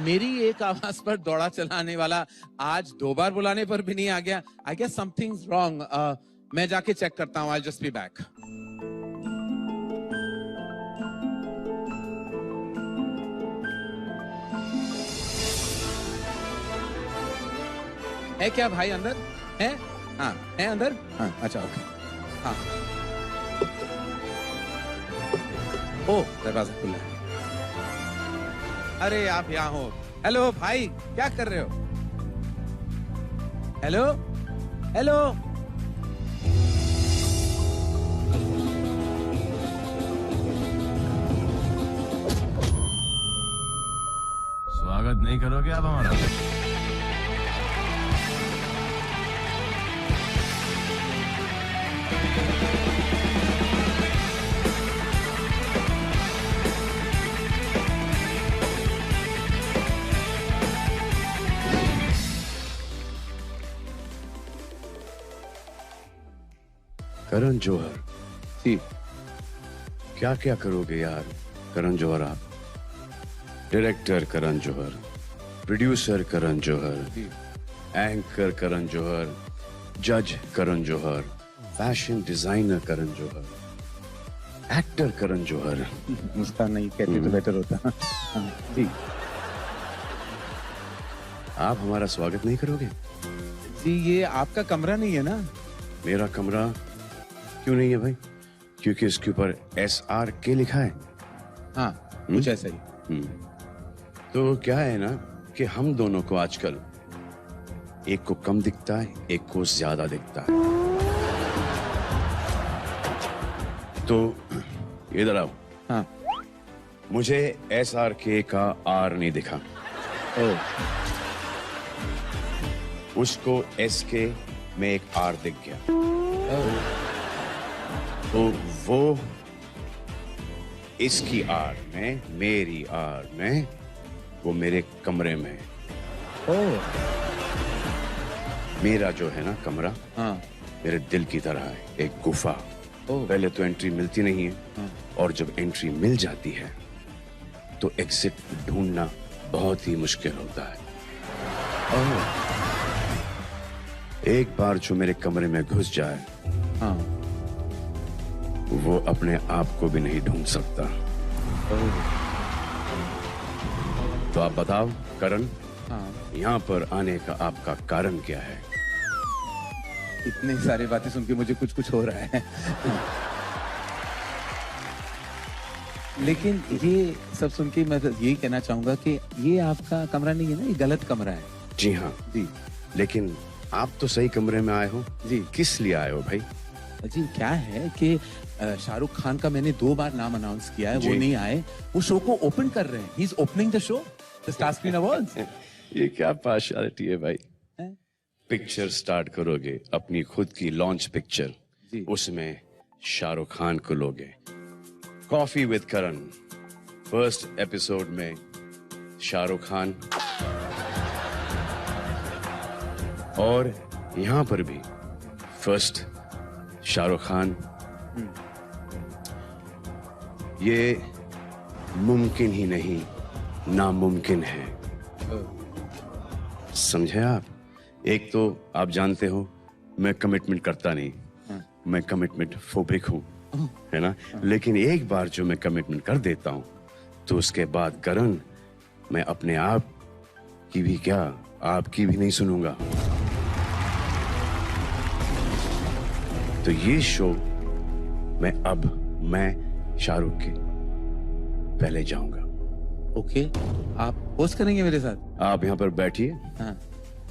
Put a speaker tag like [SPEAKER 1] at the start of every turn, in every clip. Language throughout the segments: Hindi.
[SPEAKER 1] मेरी एक आवाज पर दौड़ा चलाने वाला आज 2 बार बुलाने पर भी नहीं आ गया. I guess something's wrong. मैं जाके चेक करता हूँ. I just be back. है क्या भाई अंदर है? हाँ है अंदर. हाँ अच्छा ओके. हाँ ओ दरवाजा खुला है. अरे आप यहाँ हो. हेलो भाई क्या कर रहे हो? Hello hello.
[SPEAKER 2] स्वागत नहीं करोगे आप हमारा?
[SPEAKER 3] करण जौहर
[SPEAKER 1] जी.
[SPEAKER 3] क्या क्या करोगे यार करण जौहर आप. Director Karan Johar, producer Karan Johar, anchor Karan Johar, जज Karan Johar, fashion designer Karan Johar, actor Karan Johar.
[SPEAKER 1] मुस्कान नहीं कहती तो बेटर होता. जी
[SPEAKER 3] आप हमारा स्वागत नहीं करोगे?
[SPEAKER 1] जी ये आपका कमरा नहीं है ना?
[SPEAKER 3] मेरा कमरा क्यों नहीं है भाई? क्योंकि इसके ऊपर SRK लिखा है.
[SPEAKER 1] हाँ कुछ ऐसा ही.
[SPEAKER 3] तो क्या है ना कि हम दोनों को आजकल एक को कम दिखता है, एक को ज्यादा दिखता है. तो इधर आओ.
[SPEAKER 1] हाँ
[SPEAKER 3] मुझे SRK का R नहीं दिखा. उसको SK में एक R दिख गया. तो वो इसकी R में, मेरी R में, वो मेरे कमरे में. मेरा जो है ना कमरा,
[SPEAKER 1] हाँ
[SPEAKER 3] मेरे दिल की तरह है, एक गुफा. पहले तो एंट्री मिलती नहीं है, और जब एंट्री मिल जाती है तो एग्जिट ढूंढना बहुत ही मुश्किल होता है. एक बार जो मेरे कमरे में घुस जाए,
[SPEAKER 1] हाँ
[SPEAKER 3] वो अपने आप को भी नहीं ढूंढ सकता. तो आप बताओ करण,
[SPEAKER 1] हाँ.
[SPEAKER 3] यहाँ पर आने का आपका कारण क्या है?
[SPEAKER 1] इतनी सारी बातें सुन के मुझे कुछ कुछ हो रहा है. लेकिन ये सब सुन के मैं यही कहना चाहूंगा कि ये आपका कमरा नहीं है ना, ये गलत कमरा है.
[SPEAKER 3] जी हाँ
[SPEAKER 1] जी.
[SPEAKER 3] लेकिन आप तो सही कमरे में आए हो.
[SPEAKER 1] जी.
[SPEAKER 3] किस लिए आए हो भाई?
[SPEAKER 1] जी क्या है कि शाहरुख खान का मैंने 2 बार नाम अनाउंस किया है, वो नहीं आए. वो शो को ओपन कर रहे हैं. He is opening the show, the star screen awards.
[SPEAKER 3] ये क्या पार्शियलिटी है भाई? पिक्चर स्टार्ट करोगे, अपनी खुद की लॉन्च पिक्चर, उसमें शाहरुख खान को लोगे. Coffee with Karan first episode में शाहरुख खान, और यहां पर भी फर्स्ट शाहरुख खान. ये मुमकिन ही नहीं, नामुमकिन है. समझे आप? एक तो आप जानते हो मैं कमिटमेंट करता नहीं. मैं कमिटमेंट फोबिक हूं, है ना. लेकिन एक बार जो मैं कमिटमेंट कर देता हूं तो उसके बाद करण, मैं अपने आप की भी क्या, आपकी भी नहीं सुनूंगा. तो ये शो मैं शाहरुख के पहले जाऊंगा.
[SPEAKER 1] ओके आप होस्ट करेंगे मेरे साथ?
[SPEAKER 3] आप यहाँ पर बैठिए.
[SPEAKER 1] हाँ.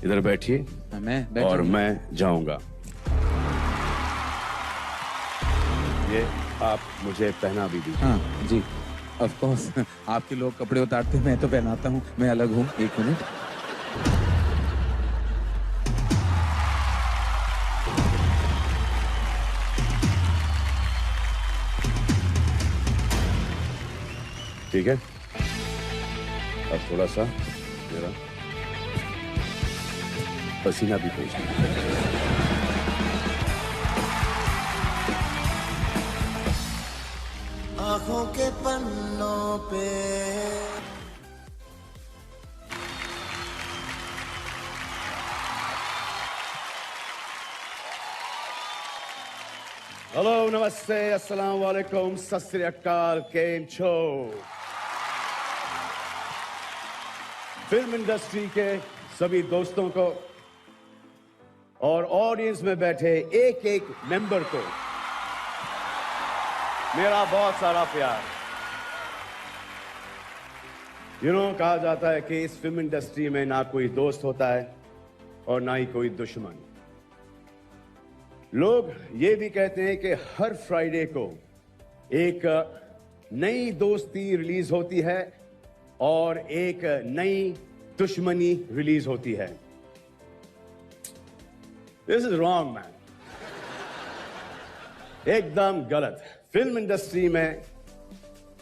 [SPEAKER 3] इधर बैठिए.
[SPEAKER 1] हाँ, मैं
[SPEAKER 3] और मैं जाऊंगा. ये आप मुझे पहना भी दीजिए.
[SPEAKER 1] हाँ जी ऑफ कोर्स. आपके लोग कपड़े उतारते हैं, मैं तो पहनाता हूँ. मैं अलग हूँ. 1 मिनट.
[SPEAKER 3] ठीक है. अब थोड़ा सा मेरा पसीना भी पोंछना.
[SPEAKER 4] आँखों के पन्नों पे
[SPEAKER 3] हेलो, नमस्ते, अस्सलाम वालेकुम, सत श्री अकाल, केम छो। फिल्म इंडस्ट्री के सभी दोस्तों को और ऑडियंस में बैठे एक एक मेंबर को मेरा बहुत सारा प्यार। कहा जाता है कि इस फिल्म इंडस्ट्री में ना कोई दोस्त होता है और ना ही कोई दुश्मन। लोग ये भी कहते हैं कि हर फ्राइडे को एक नई दोस्ती रिलीज होती है और एक नई दुश्मनी रिलीज होती है। दिस इज रॉन्ग मैन, एकदम गलत। फिल्म इंडस्ट्री में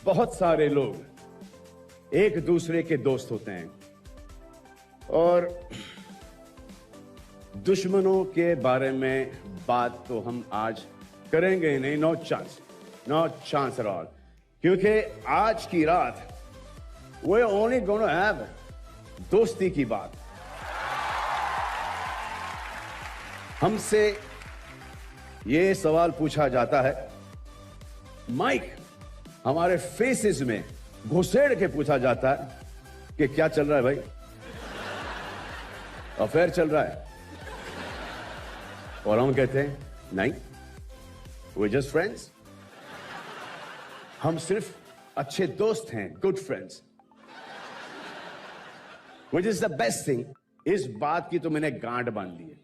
[SPEAKER 3] बहुत सारे लोग एक दूसरे के दोस्त होते हैं और दुश्मनों के बारे में बात तो हम आज करेंगे ही नहीं। नो चांस एट ऑल, क्योंकि आज की रात वी ओनली गोना हैव दोस्ती की बात। हमसे ये सवाल पूछा जाता है, माइक हमारे फेसेस में घुसेड़ के पूछा जाता है कि क्या चल रहा है भाई, अफेयर चल रहा है? और हम कहते हैं नहीं, वी जस्ट फ्रेंड्स, हम सिर्फ अच्छे दोस्त हैं, good friends, which is the best thing. इस बात की तो मैंने गांठ बांध ली है।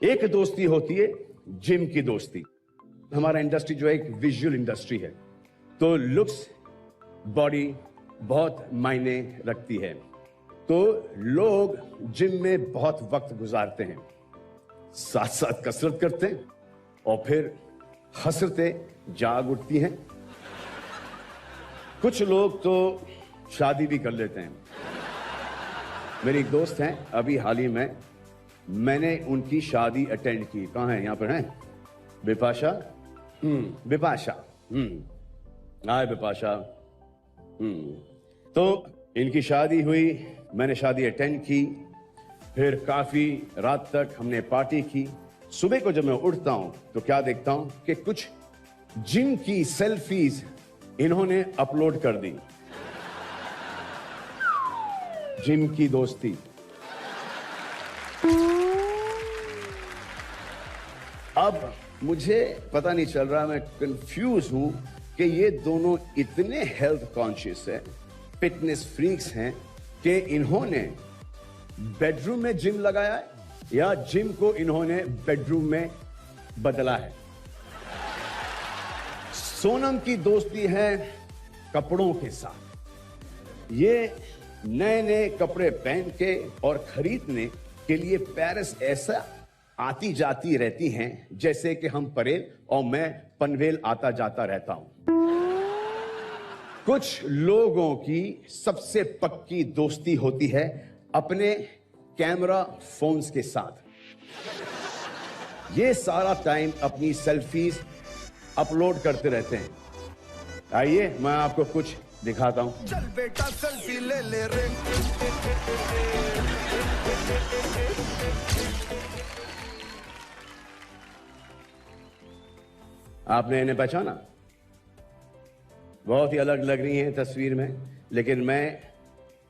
[SPEAKER 3] एक दोस्ती होती है जिम की दोस्ती। हमारा इंडस्ट्री जो है एक विजुअल इंडस्ट्री है, तो लुक्स, बॉडी बहुत मायने रखती है। तो लोग जिम में बहुत वक्त गुजारते हैं, साथ साथ कसरत करते हैं और फिर हंसते जाग उठती हैं। कुछ लोग तो शादी भी कर लेते हैं। मेरी एक दोस्त हैं, अभी हाल ही में मैंने उनकी शादी अटेंड की। कहाँ है? यहाँ पर हैं बिपाशा। बिपाशा, हाय बिपाशा। तो इनकी शादी हुई, मैंने शादी अटेंड की, फिर काफी रात तक हमने पार्टी की। सुबह को जब मैं उठता हूं तो क्या देखता हूं कि कुछ जिम की सेल्फीज इन्होंने अपलोड कर दी। जिम की दोस्ती। अब मुझे पता नहीं चल रहा, मैं कंफ्यूज हूं कि ये दोनों इतने हेल्थ कॉन्शियस हैं, फिटनेस फ्रीक्स हैं कि इन्होंने बेडरूम में जिम लगाया है या जिम को इन्होंने बेडरूम में बदला है। सोनम की दोस्ती है कपड़ों के साथ। ये नए नए कपड़े पहन के और खरीदने के लिए पेरिस ऐसा आती जाती रहती हैं जैसे कि हम परेल और मैं पनवेल आता जाता रहता हूं। कुछ लोगों की सबसे पक्की दोस्ती होती है अपने कैमरा फोन्स के साथ। ये सारा टाइम अपनी सेल्फीज अपलोड करते रहते हैं। आइए मैं आपको कुछ दिखाता हूं।
[SPEAKER 4] चल बेटा सेल्फी ले ले रे।
[SPEAKER 3] आपने इन्हें पहचाना? बहुत ही अलग लग रही हैं तस्वीर में, लेकिन मैं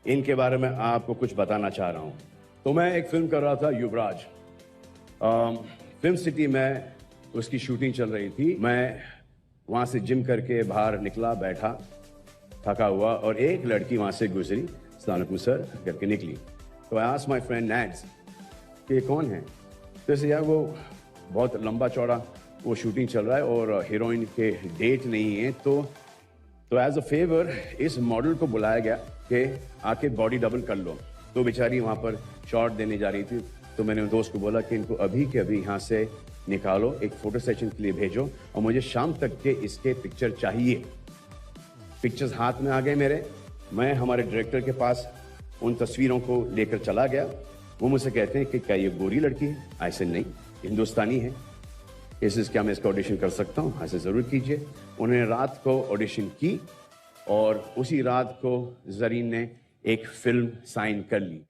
[SPEAKER 3] इनके बारे में आपको कुछ बताना चाह रहा हूं। तो मैं एक फिल्म कर रहा था, युवराज। फिल्म सिटी में उसकी शूटिंग चल रही थी। मैं वहां से जिम करके बाहर निकला, बैठा थका हुआ, और एक लड़की वहां से गुजरी, अस्सलाम वालेकुम सर करके निकली। तो आई आस्क्ड माय फ्रेंड नैड्स कि कौन है? तो ऐसे यार वो बहुत लंबा चौड़ा वो शूटिंग चल रहा है और हीरोइन के डेट नहीं है, तो एज अ फेवर इस मॉडल को बुलाया गया कि आके बॉडी डबल कर लो। तो बेचारी वहां पर शॉट देने जा रही थी। तो मैंने दोस्त को बोला कि इनको अभी के अभी यहाँ से निकालो, एक फोटो सेशन के लिए भेजो और मुझे शाम तक के इसके पिक्चर चाहिए। पिक्चर्स हाथ में आ गए मेरे। मैं हमारे डायरेक्टर के पास उन तस्वीरों को लेकर चला गया। वो मुझसे कहते हैं कि क्या ये गोरी लड़की है? ऐसे नहीं, हिंदुस्तानी है। इस क्या मैं इसका ऑडिशन कर सकता हूँ? ऐसे जरूर कीजिए। उन्होंने रात को ऑडिशन की और उसी रात को जरीन ने एक फिल्म साइन कर ली।